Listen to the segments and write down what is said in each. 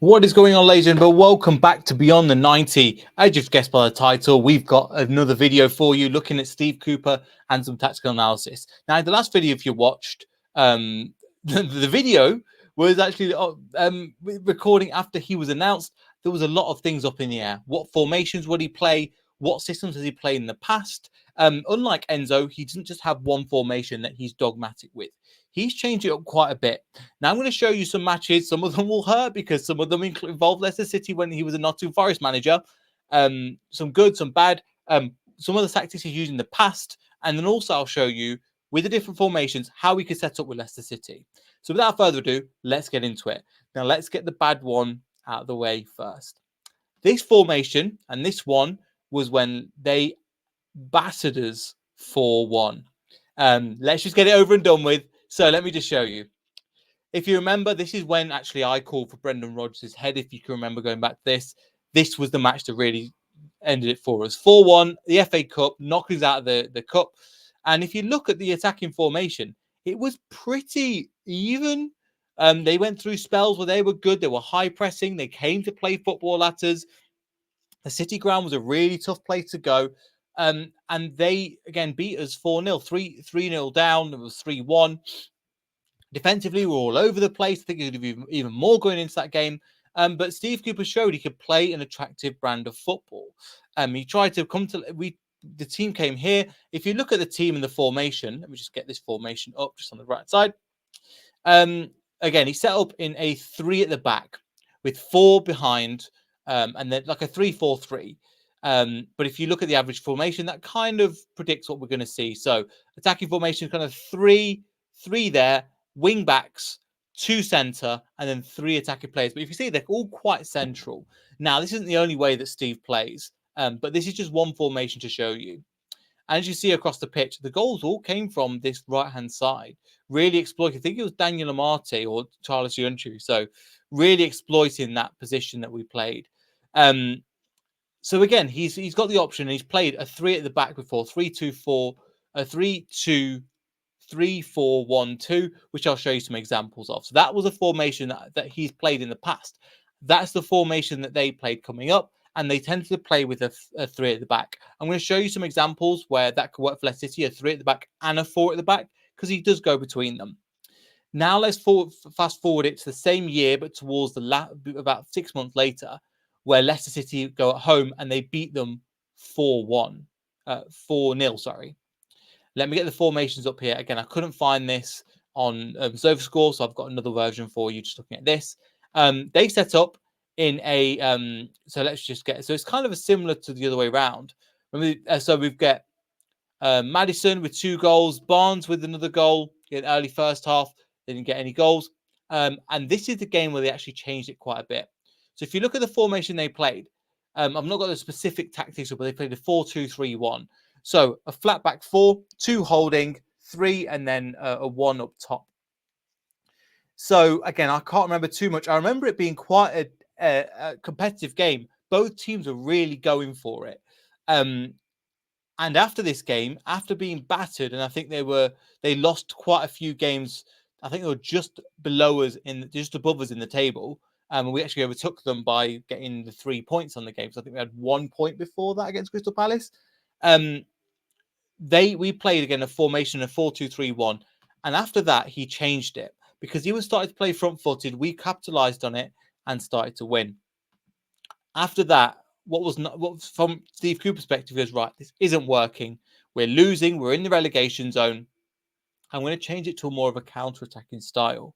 What is going on, ladies and gentlemen? Welcome back to Beyond the 90. As you've guessed by the title, we've got another video for you looking at Steve Cooper and some tactical analysis. Now, in the last video, if you watched, the video was actually recording after he was announced. There was a lot of things up in the air. What formations would he play? What systems has he played in the past? Unlike Enzo, he doesn't just have one formation that he's dogmatic with. He's changed it up quite a bit. Now I'm going to show you some matches. Some of them will hurt because some of them involve Leicester City when he was a Nottingham Forest manager. Some good, some bad. Some of the tactics he's used in the past. And then also I'll show you with the different formations how we could set up with Leicester City. So without further ado, let's get into it. Now let's get the bad one out of the way first. This formation and this one was when they battered us 4-1. Let's just get it over and done with. So let me just show you. If you remember, this is when actually I called for Brendan Rodgers' head. If you can remember going back to this was the match that really ended it for us. 4-1, the FA Cup, knocked us out of the cup. And if you look at the attacking formation, it was pretty even. They went through spells where they were good. They were high pressing. They came to play football at us. The City ground was a really tough place to go. And they, again, beat us 4-0, 3-0 down. It was 3-1. Defensively, we're all over the place. I think it would be even more going into that game. But Steve Cooper showed he could play an attractive brand of football. He tried to come to... The team came here. If you look at the team and the formation, let me just get this formation up just on the right side. Again, he set up in a 3 at the back with 4 behind, and then like a 3-4-3. But if you look at the average formation, that kind of predicts what we're going to see. So attacking formation, kind of 3 there, wing backs, 2 centre, and then 3 attacking players. But if you see, they're all quite central. Now, this isn't the only way that Steve plays, but this is just one formation to show you. And as you see across the pitch, the goals all came from this right-hand side. Really exploiting, I think it was Daniel Amarte or Charles Yunchu. So really exploiting that position that we played. So again, he's got the option. And he's played a 3 at the back before, 3-2-4, a 3-2, 3-4-1-2, which I'll show you some examples of. So that was a formation that he's played in the past. That's the formation that they played coming up, and they tend to play with a 3 at the back. I'm going to show you some examples where that could work for Leicester City, a 3 at the back and a 4 at the back, because he does go between them. Now let's fast forward it to the same year, but towards about 6 months later, where Leicester City go at home and they beat them 4-1, 4-0, sorry. Let me get the formations up here. Again, I couldn't find this on SofaScore, so I've got another version for you just looking at this. They set up in a... so let's just get... So it's kind of similar to the other way around. So we've got Maddison with 2 goals, Barnes with another goal in early first half. They didn't get any goals. And this is the game where they actually changed it quite a bit. So if you look at the formation they played, I've not got the specific tactics, but they played a 4-2-3-1. So a flat back 4, 2 holding, 3, and then a 1 up top. So again, I can't remember too much. I remember it being quite a competitive game. Both teams were really going for it. And after this game, after being battered, and I think they lost quite a few games. I think they were just below us just above us in the table. And we actually overtook them by getting the 3 points on the game. So I think we had 1 point before that against Crystal Palace. We played again a formation of 4-2-3-1, and after that he changed it because he was starting to play front-footed. We capitalized on it and started to win. After that, what from Steve Cooper's perspective is right. This isn't working. We're losing. We're in the relegation zone. I'm going to change it to more of a counter-attacking style.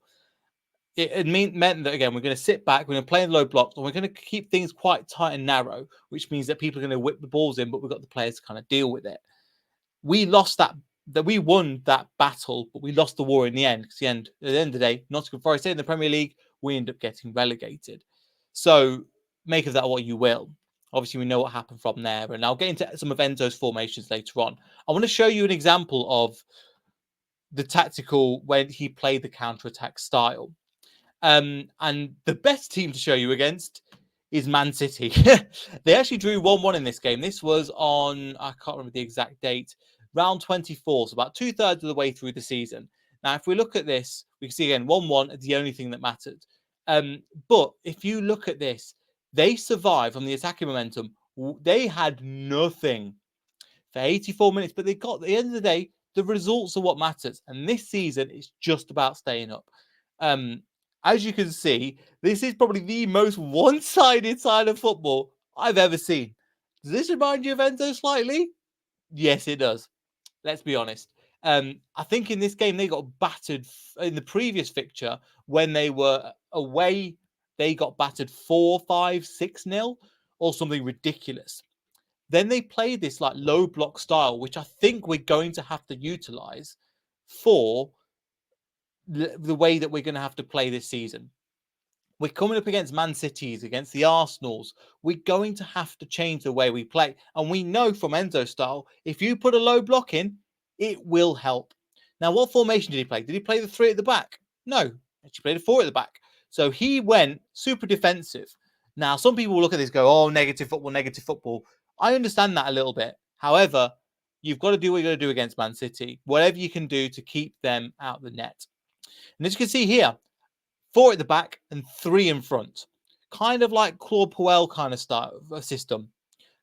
It meant that, again, we're going to sit back, we're going to play in low blocks, and we're going to keep things quite tight and narrow, which means that people are going to whip the balls in, but we've got the players to kind of deal with it. We lost that we won that battle, but we lost the war in the end. Because at the end of the day, Nottingham Forest in the Premier League, we end up getting relegated. So make of that what you will. Obviously, we know what happened from there, and I'll get into some of Enzo's formations later on. I want to show you an example of the tactical when he played the counter-attack style. And the best team to show you against is Man City. They actually drew 1-1 in this game. This was on, I can't remember the exact date, round 24, so about 2/3 of the way through the season. Now, if we look at this, we can see again 1-1 is the only thing that mattered. But if you look at this, they survived on the attacking momentum. They had nothing for 84 minutes, but they got, at the end of the day, the results are what matters. And this season, it's just about staying up. As you can see, this is probably the most one-sided side of football I've ever seen. Does this remind you of Enzo slightly? Yes, it does. Let's be honest. I think in this game they got battered in the previous fixture when they were away. They got battered 4-5, 6-0 or something ridiculous. Then they played this like low block style, which I think we're going to have to utilize for the way that we're going to have to play this season. We're coming up against Man Cities, against the Arsenals. We're going to have to change the way we play. And we know from Enzo style, if you put a low block in, it will help. Now, what formation did he play? Did he play the 3 at the back? No, he played a 4 at the back. So he went super defensive. Now, some people will look at this and go, oh, negative football, negative football. I understand that a little bit. However, you've got to do what you've got to do against Man City. Whatever you can do to keep them out of the net. And as you can see here, 4 at the back and 3 in front. Kind of like Claude Puel kind of style of system.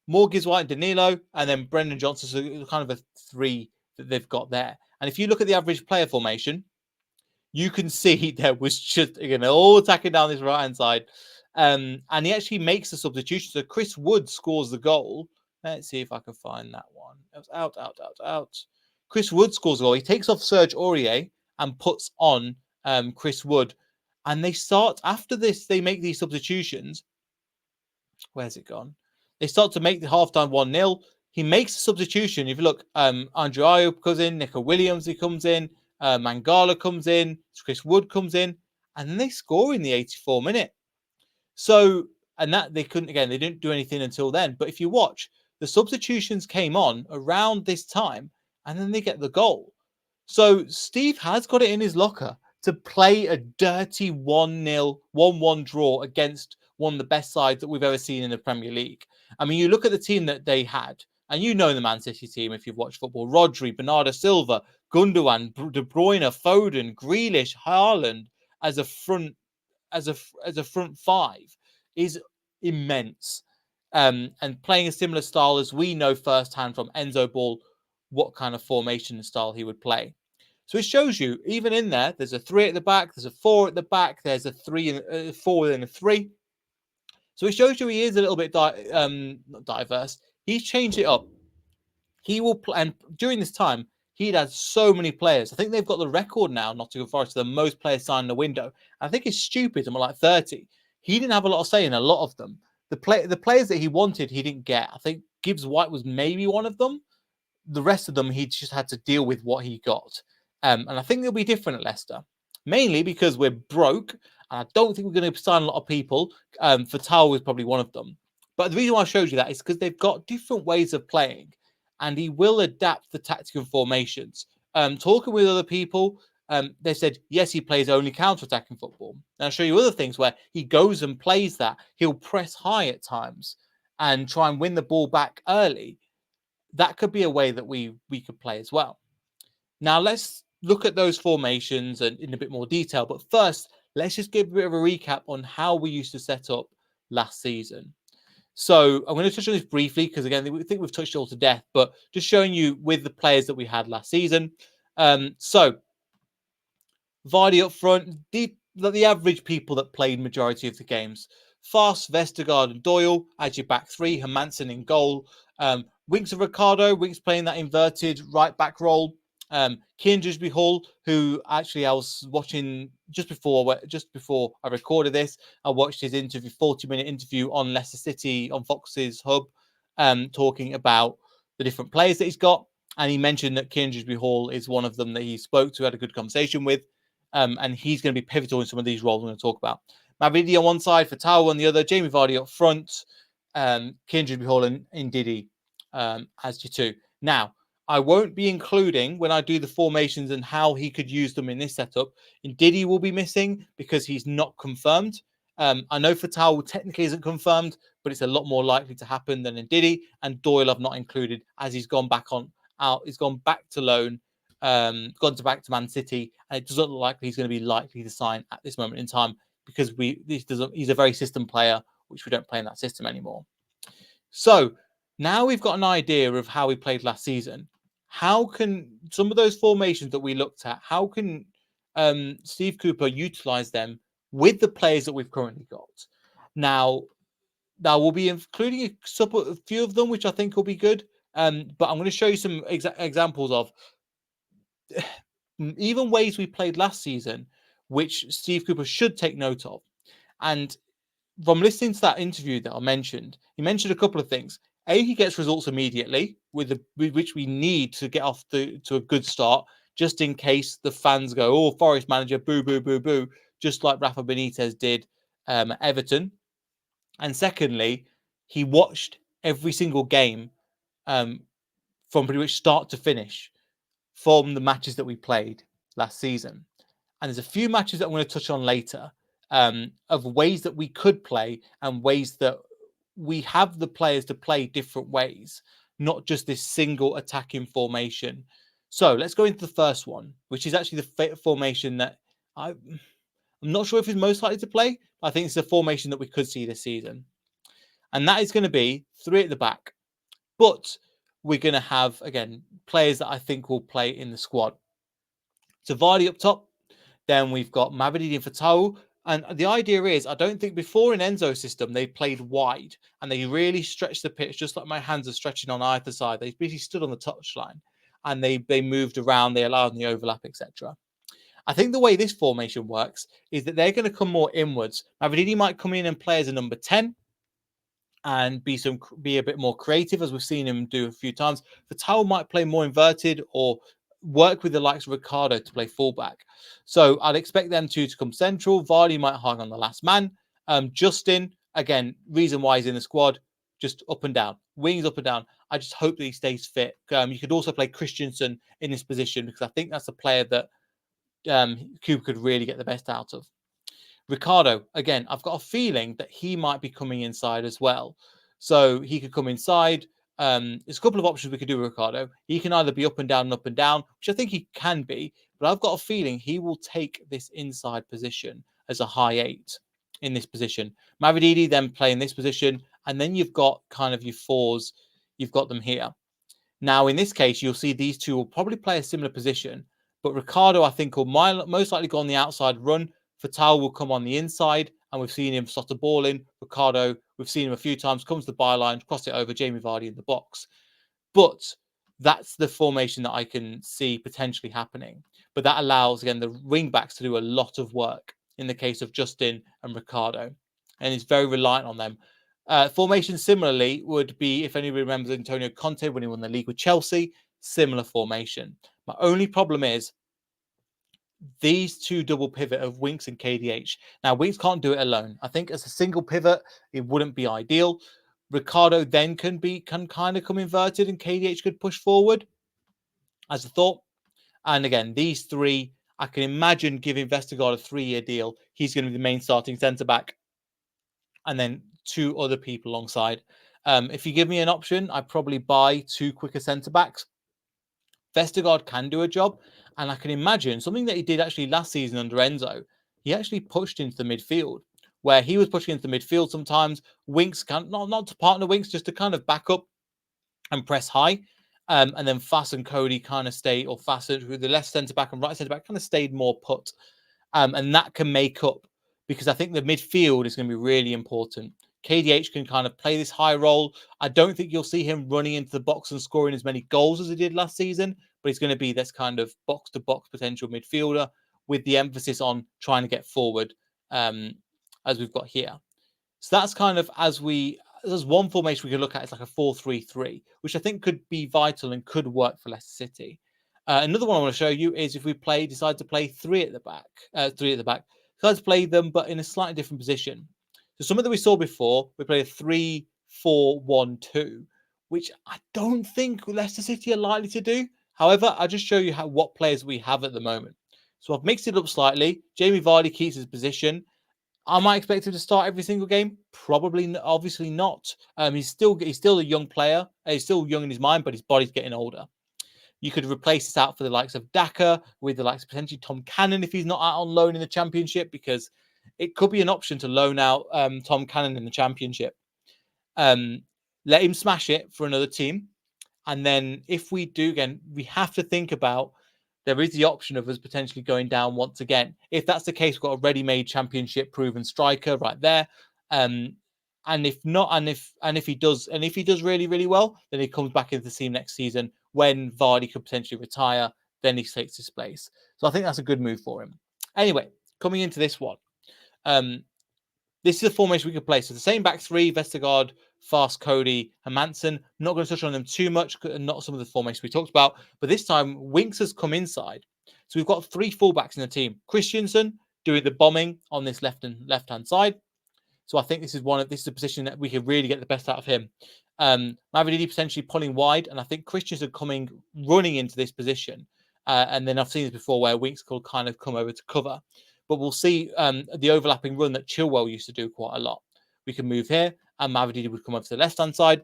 More Gibbs White and Danilo, and then Brendan Johnson. So kind of a 3 that they've got there. And if you look at the average player formation, you can see there was just, again, all attacking down this right-hand side. And he actually makes a substitution. So Chris Wood scores the goal. Let's see if I can find that one. It was out. Chris Wood scores a goal. He takes off Serge Aurier and puts on Chris Wood. And they start, after this, they make these substitutions. Where's it gone? They start to make the halftime 1-0. He makes a substitution. If you look, Andrew Ayew comes in, Nico Williams, he comes in, Mangala comes in, Chris Wood comes in, and then they score in the 84th minute. So, and that they couldn't, again, they didn't do anything until then. But if you watch, the substitutions came on around this time, and then they get the goal. So Steve has got it in his locker to play a dirty 1-0, 1-1 draw against one of the best sides that we've ever seen in the Premier League. I mean, you look at the team that they had, and you know the Man City team if you've watched football. Rodri, Bernardo Silva, Gundogan, De Bruyne, Foden, Grealish, Haaland as a front five is immense. And playing a similar style as we know firsthand from Enzo Ball, what kind of formation and style he would play. So it shows you, even in there's a 3 at the back, there's a 4 at the back, there's a 4 and a 3. So it shows you he is a little bit not diverse. He's changed it up. He will play, and during this time, he'd had so many players. I think they've got the record now, Nottingham Forest, the most players signed in a window. I think it's stupid. I'm like 30. He didn't have a lot of say in a lot of them. The players that he wanted, he didn't get. I think Gibbs White was maybe one of them. The rest of them, he just had to deal with what he got. And I think it'll be different at Leicester, mainly because we're broke. And I don't think we're going to sign a lot of people. Fatal was probably one of them. But the reason why I showed you that is because they've got different ways of playing. And he will adapt the tactical formations. Talking with other people, they said, yes, he plays only counter-attacking football. And I'll show you other things where he goes and plays that. He'll press high at times and try and win the ball back early. That could be a way that we could play as well. Now, let's look at those formations and in a bit more detail. But first, let's just give a bit of a recap on how we used to set up last season. So I'm going to touch on this briefly because, again, I think we've touched it all to death, but just showing you with the players that we had last season. So Vardy up front, the average people that played majority of the games. Fast, Vestergaard and Doyle as your back 3, Hermansen in goal. Winks of Ricardo, Winks playing that inverted right back role. Kiendrisby Hall, who actually I was watching just before I recorded this. I watched his interview, 40-minute interview on Leicester City on Fox's Hub, talking about the different players that he's got. And he mentioned that Kiendrisby Hall is one of them that he spoke to, had a good conversation with. And he's going to be pivotal in some of these roles we're going to talk about. Mavidi on one side, Fatal on the other, Jamie Vardy up front, Kiendrisby Hall and Ndidi as your 2. Now, I won't be including, when I do the formations and how he could use them in this setup, Ndidi will be missing because he's not confirmed. I know Fatal technically isn't confirmed, but it's a lot more likely to happen than Ndidi. And Doyle I've not included as he's gone back out. He's gone back to loan, back to Man City, and it doesn't look like he's going to be likely to sign at this moment in time because he's a very system player, which we don't play in that system anymore. So now we've got an idea of how we played last season. How can some of those formations that we looked at, how can Steve Cooper utilize them with the players that we've currently got? Now we'll be including a few of them, which I think will be good. But I'm going to show you some examples of even ways we played last season, which Steve Cooper should take note of. And from listening to that interview that I mentioned, he mentioned a couple of things. A, he gets results immediately, with which we need to get off to a good start, just in case the fans go, "Oh, Forest manager, boo, boo, boo, boo," just like Rafa Benitez did at Everton. And secondly, he watched every single game from pretty much start to finish from the matches that we played last season. And there's a few matches that I'm going to touch on later of ways that we could play and ways that we have the players to play different ways, not just this single attacking formation. So let's go into the first one, which is actually the formation that I'm not sure if he's most likely to play. I think it's a formation that we could see this season. And that is going to be 3 at the back. But we're going to have, again, players that I think will play in the squad. So Vardy up top. Then we've got Mavididi and Fatau. And the idea is, I don't think before in Enzo's system, they played wide and they really stretched the pitch, just like my hands are stretching on either side. They basically stood on the touchline and they moved around, they allowed the overlap, etc. I think the way this formation works is that they're going to come more inwards. Mavididi might come in and play as a number 10 and be a bit more creative, as we've seen him do a few times. Fatau might play more inverted or work with the likes of Ricardo to play fullback. So I'd expect them to come central. Vardy might hang on the last man. Justin, again, reason why he's in the squad, just up and down, wings up and down. I just hope that he stays fit. You could also play Christensen in this position because I think that's a player that Cooper could really get the best out of. Ricardo, again, I've got a feeling that he might be coming inside as well. So he could come inside. There's a couple of options we could do with Ricardo. He can either be up and down, which I think he can be. But I've got a feeling he will take this inside position as a high 8 in this position. Mavididi then play in this position. And then you've got kind of your 4s. You've got them here. Now, in this case, you'll see these two will probably play a similar position. But Ricardo, I think, will most likely go on the outside run. Fatau will come on the inside, and we've seen him slot a ball in. Ricardo, we've seen him a few times, comes to the byline, cross it over, Jamie Vardy in the box. But that's the formation that I can see potentially happening. But that allows, again, the wing backs to do a lot of work in the case of Justin and Ricardo. And it's very reliant on them. Formation similarly would be, if anybody remembers Antonio Conte when he won the league with Chelsea, similar formation. My only problem is these two double pivot of Winks and KDH. Now, Winks can't do it alone. I think as a single pivot, it wouldn't be ideal. Ricardo then can kind of come inverted and KDH could push forward as a thought. And again, these three, I can imagine giving Vestergaard a 3-year deal. He's going to be the main starting centre-back. And then 2 other people alongside. If you give me an option, I'd probably buy 2 quicker centre-backs. Vestergaard can do a job. And I can imagine something that he did actually last season under Enzo. He actually pushed into the midfield, where he was pushing into the midfield sometimes. Winks, not to partner Winks, just to kind of back up and press high. And then Fass and Cody kind of stay, or Fass, who the left centre-back and right centre-back kind of stayed more put. And that can make up, because I think the midfield is going to be really important. KDH can kind of play this high role. I don't think you'll see him running into the box and scoring as many goals as he did last season, but he's going to be this kind of box-to-box potential midfielder with the emphasis on trying to get forward, as we've got here. So that's kind of, there's one formation we could look at. It's like a 4-3-3, which I think could be vital and could work for Leicester City. Another one I want to show you is if we decide to play 3 at the back, decide to play them, but in a slightly different position. So something that we saw before, we played a 3-4-1-2, which I don't think Leicester City are likely to do. However, I'll just show you what players we have at the moment. So I've mixed it up slightly. Jamie Vardy keeps his position. I might expect him to start every single game. Probably, obviously not. He's still a young player. He's still young in his mind, but his body's getting older. You could replace this out for the likes of Daka, with the likes of potentially Tom Cannon if he's not out on loan in the Championship, because it could be an option to loan out Tom Cannon in the Championship. Let him smash it for another team. And then if we do again, we have to think about there is the option of us potentially going down once again. If that's the case, we've got a ready-made Championship proven striker right there. And if not, and if he does really, really well, then he comes back into the team next season when Vardy could potentially retire. Then he takes his place. So I think that's a good move for him. Anyway, coming into this one, this is the formation we could play. So the same back three: Vestergaard, Fast, Cody, and Manson. I'm not going to touch on them too much, not some of the formations we talked about. But this time, Winks has come inside. So we've got 3 fullbacks in the team. Christensen doing the bombing on this left-hand side. So I think this is a position that we could really get the best out of him. Mavididi potentially pulling wide, and I think Christensen running into this position. And then I've seen this before where Winks could kind of come over to cover. But we'll see the overlapping run that Chilwell used to do quite a lot. We can move here, and Mavididi would come over to the left-hand side.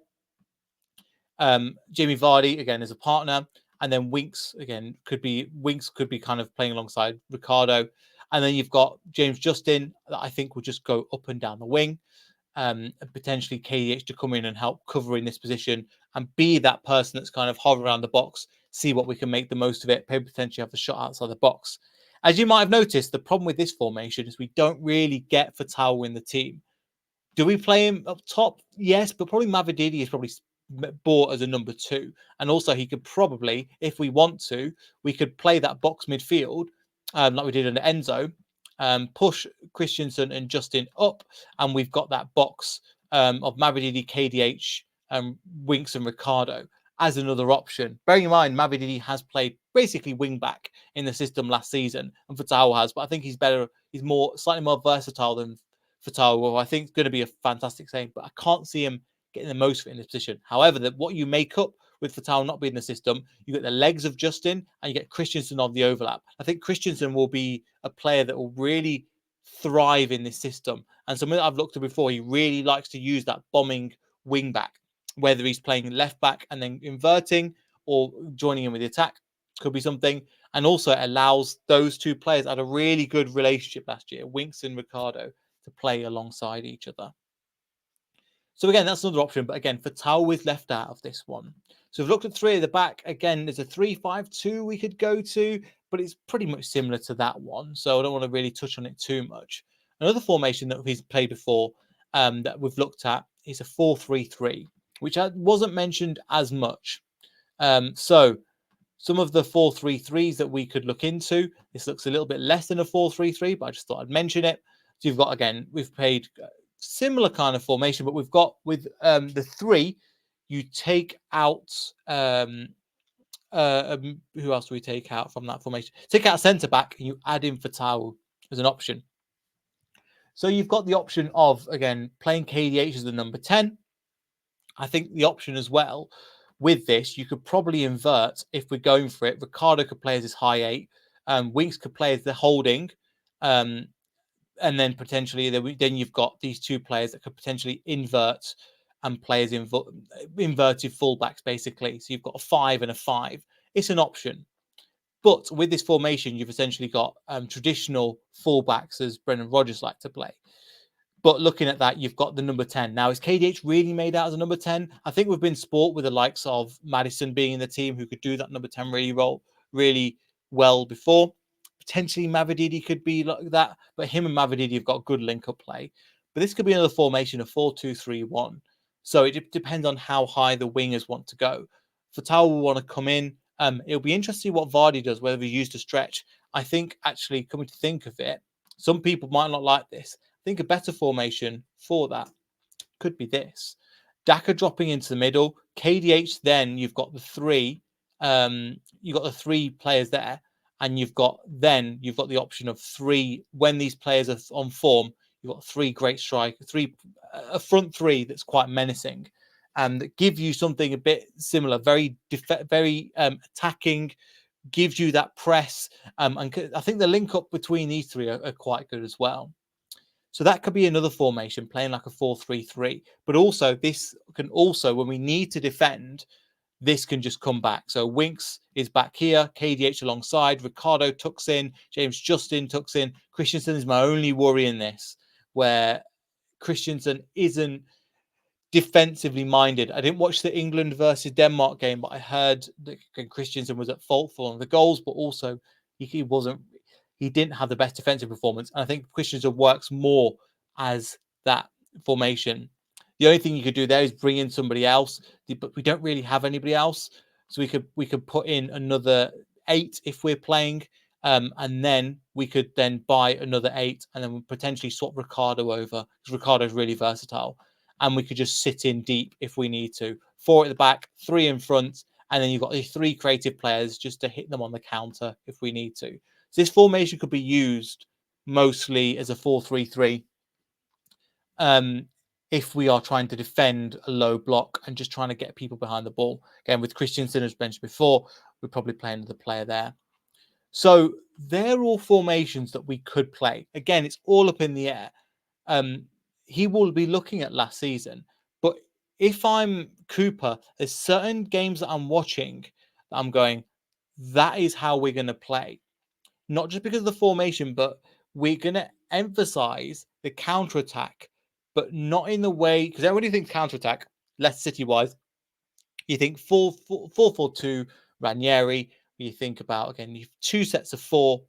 Jamie Vardy, again, as a partner. And then Winks could be kind of playing alongside Ricardo. And then you've got James Justin that I think will just go up and down the wing. And potentially KDH to come in and help cover in this position and be that person that's kind of hovering around the box, see what we can make the most of it, potentially have the shot outside the box. As you might have noticed, the problem with this formation is we don't really get Fatal in the team. Do we play him up top? Yes, but probably Mavididi is probably bought as a number 2. And also he could probably, if we want to, we could play that box midfield like we did under Enzo, push Christensen and Justin up, and we've got that box of Mavididi, KDH, Winks and Ricardo as another option. Bearing in mind, Mavididi has played basically wing back in the system last season, and Fatal has, but I think he's better. He's slightly more versatile than Fatal, well, I think it's going to be a fantastic save, but I can't see him getting the most of it in this position. However, what you make up with Fatal not being in the system, you get the legs of Justin and you get Christensen on the overlap. I think Christensen will be a player that will really thrive in this system. And something that I've looked at before, he really likes to use that bombing wing back, whether he's playing left back and then inverting or joining in with the attack. Could be something. And also it allows those two players had a really good relationship last year, Winks and Ricardo, to play alongside each other. So again, that's another option. But again, Fatal is left out of this one. So we've looked at 3 at the back. Again, there's a 3-5-2 we could go to, but it's pretty much similar to that one. So I don't want to really touch on it too much. Another formation that we've played before that we've looked at is a 4-3-3, which wasn't mentioned as much. So some of the 4-3-3s that we could look into, this looks a little bit less than a 4-3-3, but I just thought I'd mention it. So you've got, again, we've played similar kind of formation, but we've got with the 3, you take out who else do we take out from that formation? Take out a centre back and you add in Fatal as an option. So you've got the option of, again, playing KDH as the number 10. I think the option as well with this, you could probably invert if we're going for it. Ricardo could play as his high 8. Winks could play as the holding. And then potentially, then you've got these 2 players that could potentially invert and play as inverted fullbacks, basically. So you've got a 5 and a 5. It's an option. But with this formation, you've essentially got traditional fullbacks, as Brendan Rodgers liked to play. But looking at that, you've got the number 10. Now, is KDH really made out as a number 10? I think we've been sport with the likes of Maddison being in the team who could do that number 10 really well before. Potentially Mavididi could be like that, but him and Mavididi have got good link-up play. But this could be another formation of 4-2-3-1. So it depends on how high the wingers want to go. Fatal will want to come in. It'll be interesting what Vardy does, whether he's used to stretch. I think, actually, coming to think of it, some people might not like this. I think a better formation for that could be this. Daka dropping into the middle. KDH, then you've got the 3. You've got the 3 players there. And you've got the option of 3 when these players are on form. You've got 3 great strikers, a front 3 that's quite menacing, and that give you something a bit similar, very attacking, gives you that press. And I think the link up between these 3 are quite good as well. So that could be another formation, playing like a 4-3-3. But also, this can also, when we need to defend, this can just come back. So Winks is back here, KDH alongside, Ricardo tucks in, James Justin tucks in. Christensen is my only worry in this, where Christensen isn't defensively minded. I didn't watch the England versus Denmark game, but I heard that Christensen was at fault for one of the goals, but also he didn't have the best defensive performance. And I think Christensen works more as that formation. The only thing you could do there is bring in somebody else, but we don't really have anybody else. So we could put in another 8 if we're playing, and then we could then buy another 8 and then potentially swap Ricardo over, because Ricardo is really versatile. And we could just sit in deep if we need to. 4 at the back, 3 in front, and then you've got these 3 creative players just to hit them on the counter if we need to. So this formation could be used mostly as a 4-3-3 if we are trying to defend a low block and just trying to get people behind the ball. Again, with Christensen, as mentioned before, we're probably playing another player there. So they're all formations that we could play. Again, it's all up in the air. He will be looking at last season. But if I'm Cooper, there's certain games that I'm watching that I'm going, that is how we're going to play. Not just because of the formation, but we're going to emphasize the counter-attack, but not in the way, because everybody thinks counter-attack, Leicester City-wise, you think 4-4-2, Ranieri, you think about, again, you've 2 sets of 4,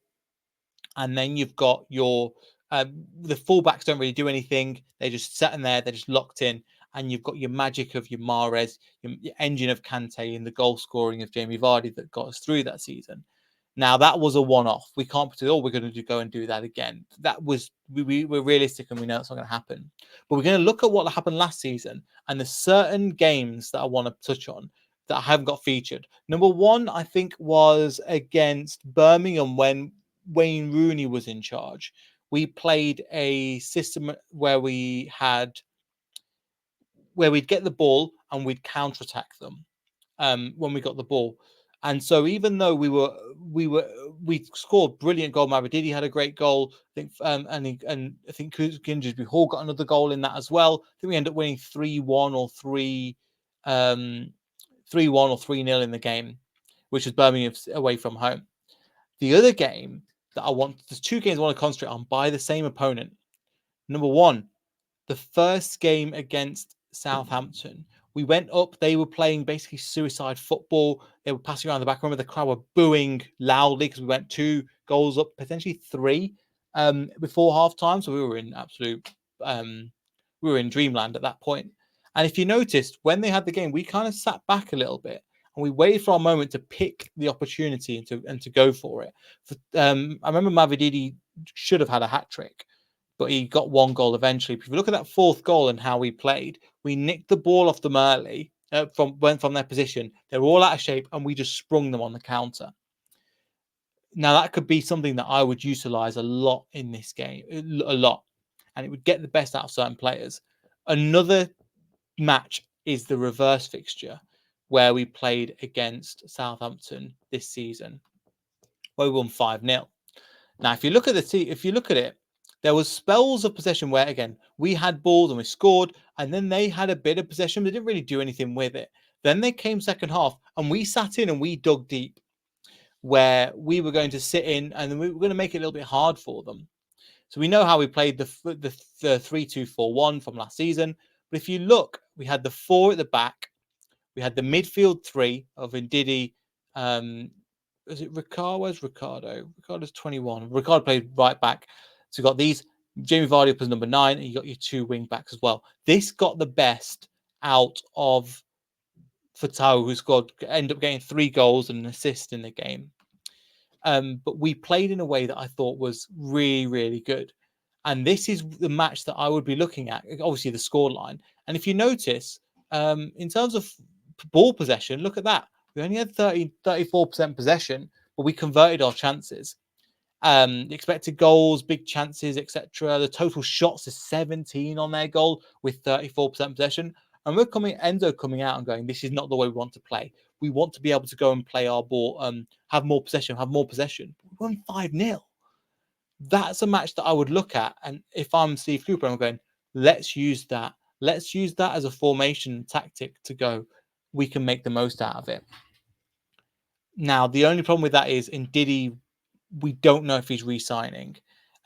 and then you've got your the fullbacks don't really do anything. They're just sitting there. They're just locked in. And you've got your magic of your Mahrez, your engine of Kante, and the goal scoring of Jamie Vardy that got us through that season. Now, that was a one-off. We can't pretend, we're going to go and do that again. That was, we're realistic and we know it's not going to happen. But we're going to look at what happened last season. And there's certain games that I want to touch on that I haven't got featured. Number 1, I think, was against Birmingham when Wayne Rooney was in charge. We played a system where we'd get the ball and we'd counterattack them when we got the ball. And so even though we scored brilliant goal, Mavididi had a great goal. I think and I think Gingersby Hall got another goal in that as well. I think we ended up winning 3-1 or 3-1 or 3-0 in the game, which was Birmingham away from home. The other game that there's 2 games I want to concentrate on by the same opponent. Number 1, the first game against Southampton. We went up, they were playing basically suicide football. They were passing around the back. Remember, the crowd were booing loudly because we went 2 goals up, potentially 3 before halftime. So we were in we were in dreamland at that point. And if you noticed, when they had the game, we kind of sat back a little bit and we waited for our moment to pick the opportunity and to go for it. I remember Mavididi should have had a hat trick, but he got 1 goal eventually. If you look at that 4th goal and how we played, we nicked the ball off them early, went from their position. They were all out of shape, and we just sprung them on the counter. Now, that could be something that I would utilize a lot in this game, a lot, and it would get the best out of certain players. Another match is the reverse fixture, where we played against Southampton this season, where we won 5-0. Now, if you look at it, there was spells of possession where, again, we had balls and we scored, and then they had a bit of possession, but they didn't really do anything with it. Then they came second half, and we sat in and we dug deep, where we were going to sit in, and then we were going to make it a little bit hard for them. So we know how we played the 3-2-4-1 from last season. But if you look, we had the 4 at the back, we had the midfield 3 of Ndidi. Was it Ricardo? Where's Ricardo? Ricardo's 21. Ricardo played right back. So you got these. Jamie Vardy up as number 9, and you got your 2 wing backs as well. This got the best out of Fatau, who ended up getting 3 goals and an assist in the game. But we played in a way that I thought was really, really good. And this is the match that I would be looking at, obviously the scoreline. And if you notice, in terms of ball possession, look at that. We only had 34% possession, but we converted our chances. Expected goals, big chances, etc. The total shots is 17 on their goal with 34% possession. And Enzo coming out and going, this is not the way we want to play. We want to be able to go and play our ball, have more possession. We won 5-0. That's a match that I would look at. And if I'm Steve Cooper, I'm going, let's use that. Let's use that as a formation tactic to go. we can make the most out of it. Now, the only problem with that is Ndidi, we don't know if he's re-signing.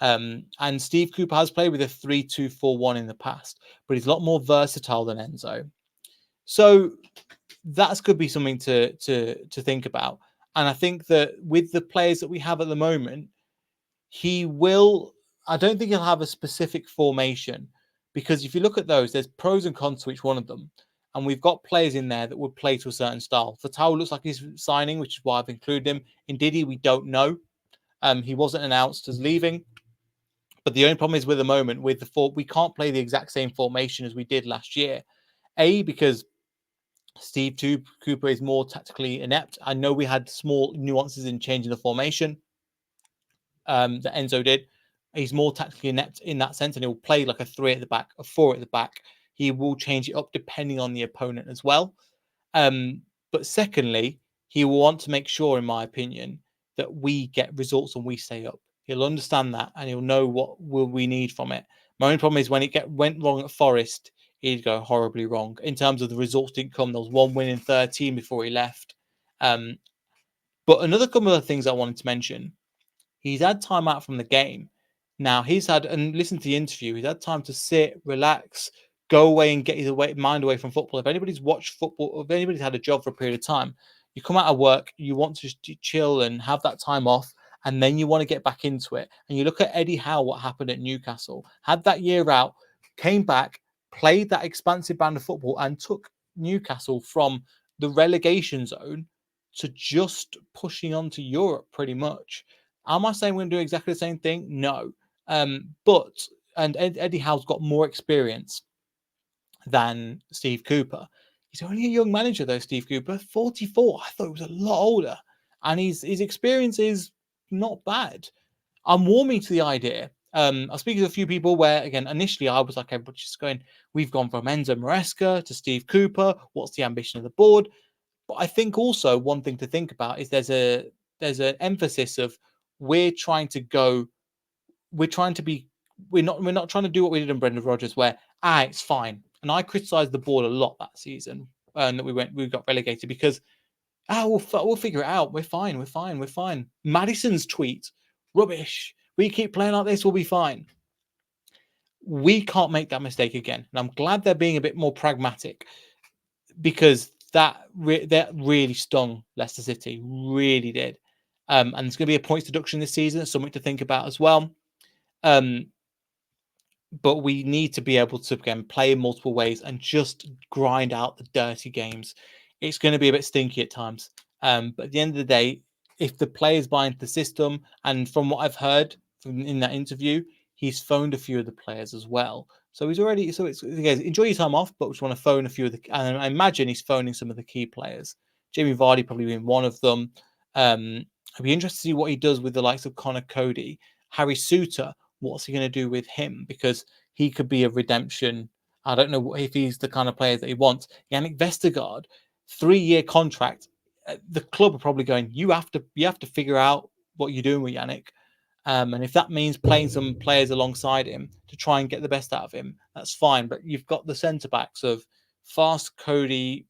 And Steve Cooper has played with a 3-2-4-1 in the past, but he's a lot more versatile than Enzo. So that could be something to think about. And I think that with the players that we have at the moment, I don't think he'll have a specific formation, because if you look at those, there's pros and cons to each one of them. And we've got players in there that would play to a certain style. Fatal looks like he's signing, which is why I've included him. In Diddy, we don't know. He wasn't announced as leaving. But the only problem is with the moment, with we can't play the exact same formation as we did last year. Because Steve Cooper is more tactically inept. I know we had small nuances in changing the formation that Enzo did. He's more tactically inept in that sense, and he'll play like a 3 at the back, a 4 at the back. He will change it up depending on the opponent as well. But secondly, he will want to make sure, in my opinion, that we get results and we stay up. He'll understand that, and he'll know what will we need from it. My only problem is when it went wrong at Forest, he'd go horribly wrong in terms of the results didn't come. There was one win in 13 before he left. But another couple of things I wanted to mention. He's had time out from the game. Now he's had, and listen to the interview, he's had time to sit, relax, go away and get his mind away from football. If anybody's watched football, if anybody's had a job for a period of time, you come out of work, you want to chill and have that time off, and then you want to get back into it. And you look at Eddie Howe, what happened at Newcastle, had that year out, came back, played that expansive brand of football, and took Newcastle from the relegation zone to just pushing on to Europe pretty much. Am I saying we're going to do exactly the same thing? No. But Eddie Howe's got more experience than Steve Cooper. He's only a young manager though, Steve Cooper, 44. I thought he was a lot older. And his experience is not bad. I'm warming to the idea. I was speaking to a few people where, again, initially I was like, everybody's just going, we've gone from Enzo Maresca to Steve Cooper. What's the ambition of the board? But I think also one thing to think about is there's an emphasis of we're trying to be, we're not trying to do what we did in Brendan Rodgers, where it's fine. And I criticised the board a lot that season, and that we got relegated because we'll figure it out. We're fine. Madison's tweet, rubbish. We keep playing like this, we'll be fine. We can't make that mistake again. And I'm glad they're being a bit more pragmatic, because that really stung Leicester City, really did. And there's going to be a points deduction this season, something to think about as well. But we need to be able to, again, play in multiple ways and just grind out the dirty games. It's going to be a bit stinky at times. But at the end of the day, if the players buy into the system, and from what I've heard in that interview, he's phoned a few of the players as well. So he's already, again, enjoy your time off, but we just want to phone a few of the, and I imagine he's phoning some of the key players. Jamie Vardy probably being one of them. I'd be interested to see what he does with the likes of Connor Cody, Harry Suter. What's he going to do with him? Because he could be a redemption. I don't know if he's the kind of player that he wants. Yannick Vestergaard, 3-year contract. The club are probably going, you have to figure out what you're doing with Yannick. And if that means playing some players alongside him to try and get the best out of him, that's fine. But you've got the centre backs of Fast, Cody,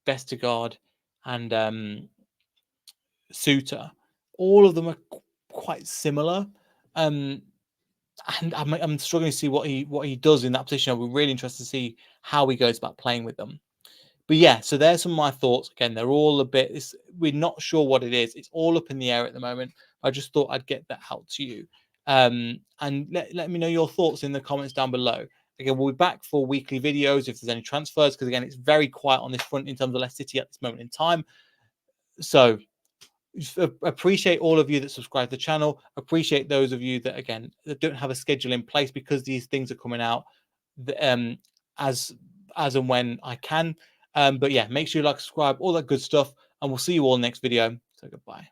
Vestergaard, and Suter. All of them are quite similar. And I'm struggling to see what he does in that position. I'll be really interested to see how he goes about playing with them. But yeah, so there's some of my thoughts. Again, they're all a bit, we're not sure what it is. It's all up in the air at the moment. I just thought I'd get that out to you. And let me know your thoughts in the comments down below. Again, we'll be back for weekly videos if there's any transfers, because again, it's very quiet on this front in terms of Leicester City at this moment in time. So appreciate all of you that subscribe to the channel. Appreciate those of you that, again, that don't have a schedule in place, because these things are coming out as and when I can. But yeah, make sure you like, subscribe, all that good stuff, and we'll see you all next video. So goodbye.